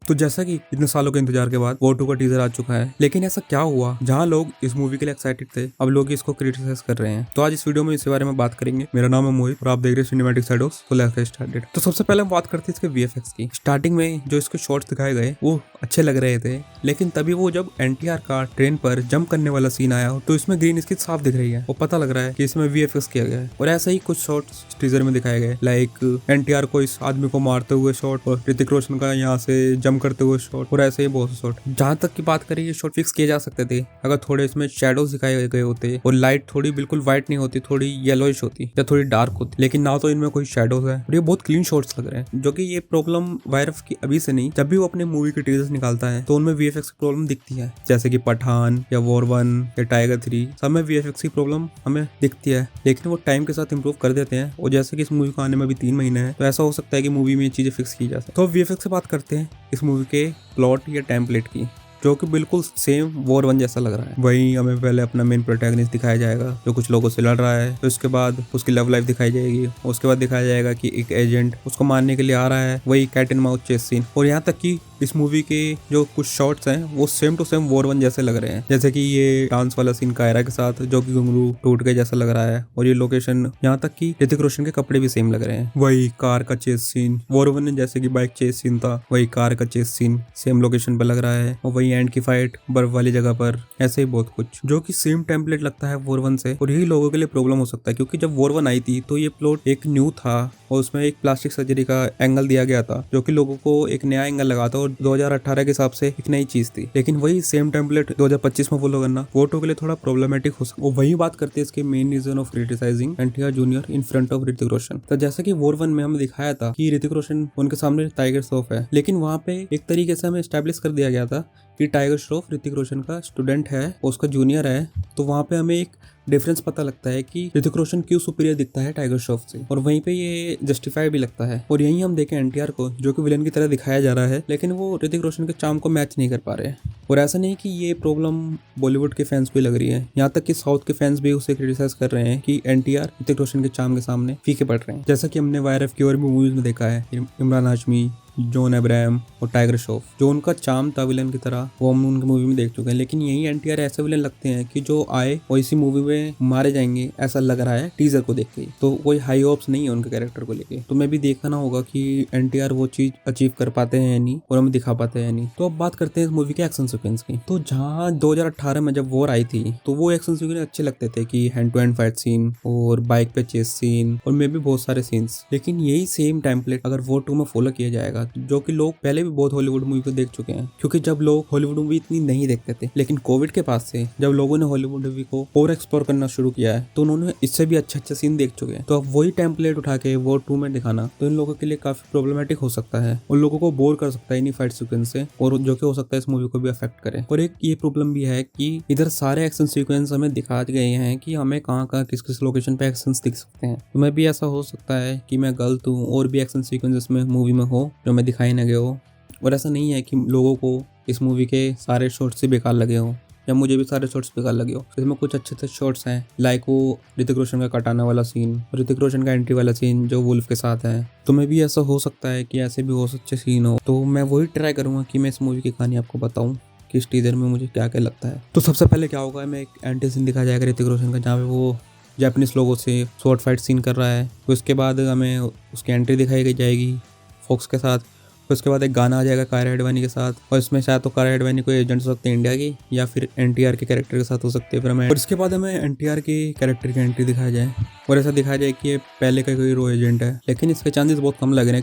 तो जैसा कि इतने सालों के इंतजार के बाद वॉर 2 का टीजर आ चुका है, लेकिन ऐसा क्या हुआ जहां लोग इस मूवी के लिए एक्साइटेड थे, अब लोग इसको क्रिटिसाइज कर रहे हैं। तो आज इस वीडियो में इसी बारे में बात करेंगे। मेरा नाम है मोहित और आप देख रहे हैं सिनेमैटिक साइडोस। तो लेट्स गेट स्टार्टेड। तो सबसे पहले हम बात करते हैं इसके वीएफएक्स की। स्टार्टिंग में जो इसके शॉट्स दिखाए गए वो अच्छे लग रहे थे, लेकिन तभी वो जब एनटीआर का ट्रेन पर जंप करने वाला सीन आया तो इसमें ग्रीन स्क्रीन साफ दिख रही है और पता लग रहा है कि इसमें वीएफएक्स किया गया है। और ऐसा ही कुछ शॉट्स टीजर में दिखाए गए, लाइक एनटीआर को इस आदमी को मारते हुए शॉट और ऋतिक रोशन का यहाँ से जंप करते हुए शॉट और ऐसे ही बहुत से शॉट। जहां तक की बात करें, ये शॉट फिक्स किए जा सकते थे अगर थोड़े इसमें शेडोज दिखाए गए होते और लाइट थोड़ी बिल्कुल व्हाइट नहीं होती, थोड़ी येलोइश होती या थोड़ी डार्क होती, लेकिन ना तो इनमें कोई शेडोज है और ये बहुत क्लीन शॉट्स लग रहे हैं। जो कि ये प्रॉब्लम वायरफ की अभी से नहीं, जब भी वो अपने मूवी के टीजर्स निकालता है तो उनमें वीएफएक्स की प्रॉब्लम दिखती है, जैसे कि पठान या वॉर 1 या टाइगर 3, सब में वीएफएक्स की प्रॉब्लम हमें दिखती है, लेकिन वो टाइम के साथ इंप्रूव कर देते हैं। और जैसे कि इस मूवी को आने में भी 3 महीने हैं, तो ऐसा हो सकता है कि मूवी में ये चीजें फिक्स की जा सके। तो वीएफएक्स से बात करते हैं इस मूवी के प्लॉट या टेम्पलेट की, जो कि बिल्कुल सेम वॉर 1 जैसा लग रहा है। वहीं हमें पहले अपना मेन प्रोटैगनिस्ट दिखाया जाएगा जो कुछ लोगों से लड़ रहा है, तो उसके बाद उसकी लव लाइफ दिखाई जाएगी, उसके बाद दिखाया जाएगा कि एक एजेंट उसको मारने के लिए आ रहा है, वही cat and mouse chase scene. और यहाँ तक कि इस मूवी के जो कुछ शॉट्स हैं वो सेम टू सेम वॉर 1 जैसे लग रहे हैं, जैसे कि ये डांस वाला सीन कायरा के साथ जो कि घुंघरू टूट गए जैसा लग रहा है, और ये लोकेशन, यहाँ तक कि ऋतिक रोशन के कपड़े भी सेम लग रहे हैं। वही कार का चेस सीन वॉर 1 में जैसे कि बाइक चेस सीन था, वही कार का चेस सीन सेम लोकेशन पर लग रहा है, और वही एंड की फाइट बर्फ वाली जगह पर, ऐसे ही बहुत कुछ जो कि सेम टेम्पलेट लगता है वॉर 1 से। और यही लोगों के लिए प्रॉब्लम हो सकता है, क्योंकि जब वॉर 1 आई थी तो ये प्लॉट एक न्यू था और उसमें एक प्लास्टिक सर्जरी का एंगल दिया गया था, जो कि लोगों को एक नया एंगल लगा था और 2018 के हिसाब से एक नई चीज थी। लेकिन वही सेम टेम्पलेट 2025 में फॉलो करना वोटों के लिए थोड़ा प्रॉब्लमेटिक हो सकता है। और वही बात करते हैं इसके main reason of criticising NTR junior in front of Hrithik Roshan. तो जैसा कि वॉर 1 में हमें दिखाया था कि ऋतिक रोशन उनके सामने टाइगर श्रॉफ है, लेकिन वहाँ पे एक तरीके से हमें एस्टेब्लिश कर दिया गया था कि टाइगर श्रॉफ ऋतिक रोशन का स्टूडेंट है, उसका जूनियर है। तो वहाँ पे हमें एक डिफरेंस पता लगता है कि ऋतिक रोशन क्यों सुपीरियर दिखता है टाइगर श्रॉफ से, और वहीं पे ये जस्टिफाई भी लगता है। और यहीं हम देखें एनटीआर को जो कि विलेन की तरह दिखाया जा रहा है, लेकिन वो ऋतिक रोशन के चार्म को मैच नहीं कर पा रहे हैं। और ऐसा नहीं कि ये प्रॉब्लम बॉलीवुड के फैंस को लग रही है, यहाँ तक कि साउथ के फैंस भी उसे क्रिटिसाइज कर रहे हैं कि एनटीआर ऋतिक रोशन के चार्म के सामने फीके पड़ रहे हैं। जैसा कि हमने वायरफ की और भी मूवीज में देखा है, इमरान हाशमी, जॉन अब्राहम और टाइगर श्रॉफ, जो उनका चार्म था विलन की तरह, वो हम उनकी मूवी में देख चुके हैं। लेकिन यही एनटीआर ऐसे विलन लगते हैं कि जो आए और इसी मूवी में मारे जाएंगे, ऐसा लग रहा है टीजर को देख के। तो कोई हाई होप्स नहीं है उनके कैरेक्टर को लेके। तो मैं भी देखना होगा कि एनटीआर वो चीज अचीव कर पाते हैं या नहीं, और हमें दिखा पाते हैं नहीं। तो अब बात करते हैं इस मूवी के एक्शन सीक्वेंस की। तो जहाँ 2018 में जब वॉर आई थी तो वो एक्शन सीक्वेंस अच्छे लगते थे कि hand to hand fight scene और बाइक पे चेस सीन और मे भी बहुत सारे सीन्स। लेकिन यही सेम टेम्पलेट अगर वॉर 2 में फॉलो किया जाएगा, जो कि लोग पहले भी बहुत हॉलीवुड मूवी को देख चुके हैं, क्योंकि जब लोग हॉलीवुड मूवी इतनी नहीं देखते थे, लेकिन कोविड के बाद से जब लोगों ने हॉलीवुड मूवी को और एक्सप्लोर करना शुरू किया है तो उन्होंने इससे भी अच्छे सीन देख चुके हैं। तो अब वही टेम्पलेट उठा के वॉर 2 में दिखाना तो इन लोगों के लिए काफी प्रॉब्लमेटिक हो सकता है और लोगों को बोर कर सकता है इन्हीं फाइट सीक्वेंस से, और जो कि हो सकता है इस मूवी को भी अफेक्ट करे। और एक ये प्रॉब्लम भी है कि इधर सारे एक्शन सीक्वेंस हमें दिखा गए हैं कि हमें कहाँ किस किस लोकेशन पे एक्शन दिख सकते हैं। तो मैं भी ऐसा हो सकता है कि मैं गलत हूँ और भी एक्शन सीक्वेंस इसमें मूवी में हो जो मैं दिखाई न गए हो। और ऐसा नहीं है कि लोगों को इस मूवी के सारे शॉट्स ही बेकार लगे हों या मुझे भी सारे शॉट्स बेकार लगे हो। इसमें कुछ अच्छे शॉट्स हैं, लाइक वो ऋतिक रोशन का कटाना वाला सीन, ऋतिक रोशन का एंट्री वाला सीन जो वुल्फ के साथ है। तो मैं भी ऐसा हो सकता है कि ऐसे भी हो अच्छे सीन हो। तो मैं वही ट्राई करूँगा कि मैं इस मूवी की कहानी आपको बताऊँ कि इस टीजर में मुझे क्या क्या लगता है। तो सबसे पहले क्या होगा, मैं एक एंट्री सीन दिखाया जाएगा ऋतिक रोशन का, जहाँ पे वो जापानीज लोगों से शॉर्ट फाइट सीन कर रहा है। तो उसके बाद हमें उसकी एंट्री दिखाई जाएगी फॉक्स के साथ। फिर उसके बाद एक गाना आ जाएगा कायरा एडवानी के साथ, और इसमें शायद तो कायरा एडवानी कोई एजेंट हो सकते हैं इंडिया की, या फिर एनटीआर के कैरेक्टर के साथ हो सकते हैं। फिर हमें और इसके बाद हमें एनटीआर के कैरेक्टर की एंट्री दिखाया जाए और ऐसा दिखाया जाए कि ये पहले का कोई रो एजेंट है। लेकिन इसके चांसेस बहुत कम लग रहे हैं,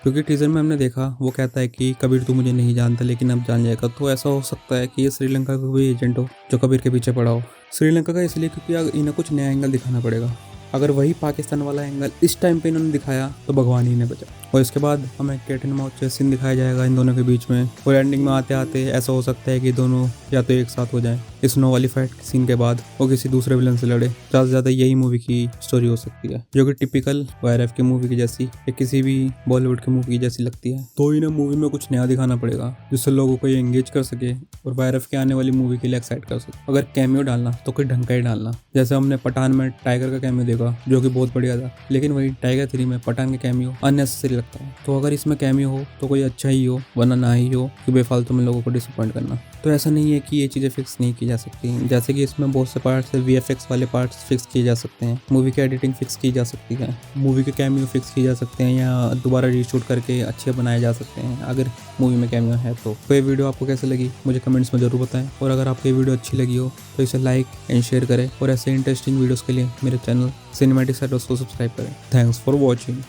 क्योंकि टीजर में हमने देखा वो कहता है कि कबीर तू मुझे नहीं जानता लेकिन अब जान जाएगा। तो ऐसा हो सकता है कि ये श्रीलंका का कोई एजेंट हो जो कबीर के पीछे पड़ा हो। श्रीलंका का इसलिए क्योंकि इन्हें कुछ नया एंगल दिखाना पड़ेगा। अगर वही पाकिस्तान वाला एंगल इस टाइम पे इन्होंने दिखाया तो भगवान ही ने बचा। और इसके बाद हमें cat and mouse chase scene दिखाया जाएगा इन दोनों के बीच में, और एंडिंग में आते आते ऐसा हो सकता है कि दोनों या तो एक साथ हो जाएं इस स्नो वाली फाइट सीन के बाद, वो किसी दूसरे विलन से लड़े। ज़्यादा से ज़्यादा यही मूवी की स्टोरी हो सकती है, जो कि टिपिकल वायरफ की मूवी की जैसी या किसी भी बॉलीवुड की मूवी की जैसी लगती है। तो इन्हें मूवी में कुछ नया दिखाना पड़ेगा जिससे लोगों को ये एंगेज कर सके और वायरफ के आने वाली मूवी के लिए एक्साइट कर सके। अगर कैमियो डालना तो कोई ढंग का ही डालना, जैसे हमने पठान में टाइगर का कैमियो देखा जो कि बहुत बढ़िया था, लेकिन वही टाइगर 3 में पठान के कैमियो अननेसेसरी लगता है। तो अगर इसमें कैमियो हो तो कोई अच्छा ही हो, वरना ना ही हो कि बेफालतू में लोगों को डिसअपॉइंट करना। तो ऐसा नहीं है कि ये चीज़ें फिक्स नहीं की जा सकती, जैसे कि इसमें बहुत से पार्ट्स है, VFX वाले पार्ट्स फिक्स किए जा सकते हैं, मूवी की एडिटिंग फिक्स की जा सकती है, मूवी के कैमियो फिक्स किए जा सकते हैं या दोबारा रीशूट करके अच्छे बनाए जा सकते हैं अगर मूवी में कैमियो है। तो ये वीडियो आपको कैसे लगी मुझे कमेंट्स में जरूर बताएं, और अगर आपको ये वीडियो अच्छी लगी हो तो इसे लाइक एंड शेयर करें, और ऐसे इंटरेस्टिंग वीडियोस के लिए मेरे चैनल सिनेमैटिक शैडोज को सब्सक्राइब करें। Thanks for watching.